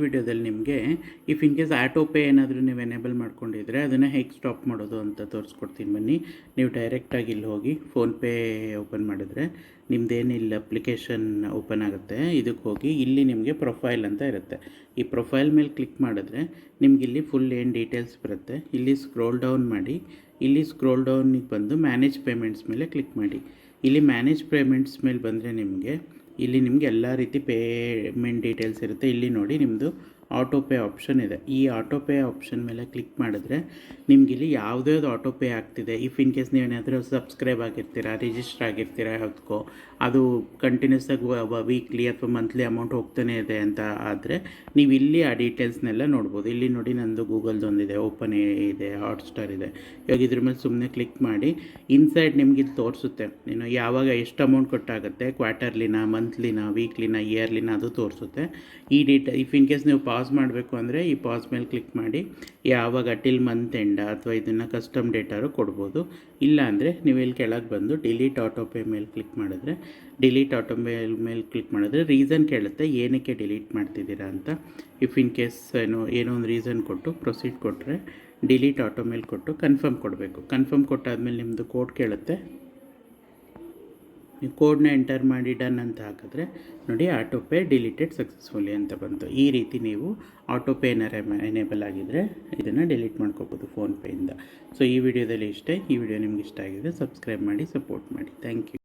ವಿಡಿಯೋದಲ್ಲಿ ನಿಮಗೆ if in case auto pay ಏನಾದರೂ ನೀವು ಎನೇಬಲ್ ಮಾಡ್ಕೊಂಡಿದ್ರೆ ಅದನ್ನು ಹೇಗೆ ಸ್ಟಾಪ್ ಮಾಡೋದು ಅಂತ ತೋರಿಸ್ಕೊಡ್ತೀನಿ ಬನ್ನಿ. ನೀವು ಡೈರೆಕ್ಟಾಗಿ ಇಲ್ಲಿ ಹೋಗಿ ಫೋನ್ಪೇ ಓಪನ್ ಮಾಡಿದ್ರೆ ನಿಮ್ಮದೇನಿಲ್ಲ ಅಪ್ಲಿಕೇಶನ್ ಓಪನ್ ಆಗುತ್ತೆ. ಇದಕ್ಕೆ ಹೋಗಿ ಇಲ್ಲಿ ನಿಮಗೆ ಪ್ರೊಫೈಲ್ ಅಂತ ಇರುತ್ತೆ. ಈ ಪ್ರೊಫೈಲ್ ಮೇಲೆ ಕ್ಲಿಕ್ ಮಾಡಿದ್ರೆ ನಿಮ್ಗೆ ಇಲ್ಲಿ ಫುಲ್ ಏನು ಡೀಟೇಲ್ಸ್ ಬರುತ್ತೆ. ಇಲ್ಲಿ ಸ್ಕ್ರೋಲ್ ಡೌನ್ ಮಾಡಿ, ಇಲ್ಲಿ ಸ್ಕ್ರೋಲ್ ಡೌನಿಗೆ ಬಂದು ಮ್ಯಾನೇಜ್ ಪೇಮೆಂಟ್ಸ್ ಮೇಲೆ ಕ್ಲಿಕ್ ಮಾಡಿ. ಇಲ್ಲಿ ಮ್ಯಾನೇಜ್ ಪೇಮೆಂಟ್ಸ್ ಮೇಲೆ ಬಂದರೆ ಇಲ್ಲಿ ನಿಮಗೆ ಎಲ್ಲ ರೀತಿ ಪೇಮೆಂಟ್ ಡೀಟೇಲ್ಸ್ ಇರುತ್ತೆ. ಇಲ್ಲಿ ನೋಡಿ ನಿಮ್ಮದು ಆಟೋ ಪೇ ಆಪ್ಷನ್ ಇದೆ. ಈ ಆಟೋ ಪೇ ಆಪ್ಷನ್ ಮೇಲೆ ಕ್ಲಿಕ್ ಮಾಡಿದ್ರೆ ನಿಮಗಿಲ್ಲಿ ಯಾವುದೇ ಆಟೋ ಪೇ ಆಗ್ತಿದೆ. ಇಫ್ ಇನ್ ಕೇಸ್ ನೀವೇನಾದರೂ ಸಬ್ಸ್ಕ್ರೈಬ್ ಆಗಿರ್ತೀರಾ, ರಿಜಿಸ್ಟರ್ ಆಗಿರ್ತೀರಾ ಯಾವುದಕ್ಕೋ, ಅದು ಕಂಟಿನ್ಯೂಸ್ ಆಗಿ ವೀಕ್ಲಿ ಅಥವಾ ಮಂತ್ಲಿ ಅಮೌಂಟ್ ಹೋಗ್ತಾನೆ ಇದೆ ಅಂತ ಆದರೆ ನೀವು ಇಲ್ಲಿ ಆ ಡೀಟೇಲ್ಸ್ನೆಲ್ಲ ನೋಡ್ಬೋದು. ಇಲ್ಲಿ ನೋಡಿ ನಂದು ಗೂಗಲ್ದೊಂದಿದೆ, ಓಪನ್ ಇದೆ, ಹಾಟ್ಸ್ಟಾರ್ ಇದೆ. ಇವಾಗ ಇದ್ರ ಮೇಲೆ ಸುಮ್ಮನೆ ಕ್ಲಿಕ್ ಮಾಡಿ ಇನ್ಸೈಡ್ ನಿಮ್ಗೆ ಇಲ್ಲಿ ತೋರಿಸುತ್ತೆ ನೀನು ಯಾವಾಗ ಎಷ್ಟು ಅಮೌಂಟ್ ಕೊಟ್ಟಾಗುತ್ತೆ, ಕ್ವಾರ್ಟರ್ಲಿನ, ಮಂತ್ಲಿನ, ವೀಕ್ಲಿನ, ಇಯರ್ಲಿನ, ಅದು ತೋರಿಸುತ್ತೆ. ಈ ಇಫ್ ಇನ್ ಕೇಸ್ ನೀವು ಪಾಸ್ ಮಾಡಬೇಕು ಅಂದರೆ ಈ ಪಾಸ್ ಮೇಲೆ ಕ್ಲಿಕ್ ಮಾಡಿ ಯಾವಾಗ ಟಿಲ್ ಮಂತ್ ಎಂಡ ಅಥವಾ ಇದನ್ನು ಕಸ್ಟಮ್ ಡೇಟಾರು ಕೊಡ್ಬೋದು. ಇಲ್ಲ ಅಂದರೆ ನೀವು ಇಲ್ಲಿ ಕೆಳಗೆ ಬಂದು ಡಿಲೀಟ್ ಆಟೋ ಪೇ ಮೇಲೆ ಕ್ಲಿಕ್ ಮಾಡಿದ್ರೆ ಮೇಲೆ ಕ್ಲಿಕ್ ಮಾಡಿದ್ರೆ ರೀಸನ್ ಕೇಳುತ್ತೆ ಏನಕ್ಕೆ ಡಿಲೀಟ್ ಮಾಡ್ತಿದ್ದೀರಾ ಅಂತ. ಇಫ್ ಇನ್ ಕೇಸ್ ಏನೋ ಒಂದು ರೀಸನ್ ಕೊಟ್ಟು ಪ್ರೊಸೀಡ್ ಕೊಟ್ಟರೆ ಡಿಲೀಟ್ ಆಟೋ ಮೇಲೆ ಕೊಟ್ಟು ಕನ್ಫರ್ಮ್ ಕೊಡಬೇಕು. ಕನ್ಫರ್ಮ್ ಕೊಟ್ಟಾದ್ಮೇಲೆ ನಿಮ್ಮದು ಕೋಡ್ ಕೇಳುತ್ತೆ. ನೀವು ಕೋಡ್ನ ಎಂಟರ್ ಮಾಡಿ ಡನ್ ಅಂತ ಹಾಕಿದ್ರೆ ನೋಡಿ ಆಟೋ ಪೇ ಡಿಲೀಟೆಡ್ ಸಕ್ಸಸ್ಫುಲಿ ಅಂತ ಬಂತು. ಈ ರೀತಿ ನೀವು ಆಟೋ ಪೇ ಎನೇಬಲ್ ಆಗಿದ್ದರೆ ಇದನ್ನು ಡಿಲೀಟ್ ಮಾಡ್ಕೋಬೋದು ಫೋನ್ಪೇಯಿಂದ. ಸೊ ಈ ವಿಡಿಯೋದಲ್ಲಿ ಇಷ್ಟೇ. ಈ ವಿಡಿಯೋ ನಿಮ್ಗೆ ಇಷ್ಟ ಆಗಿದ್ರೆ ಸಬ್ಸ್ಕ್ರೈಬ್ ಮಾಡಿ, ಸಪೋರ್ಟ್ ಮಾಡಿ. Thank you.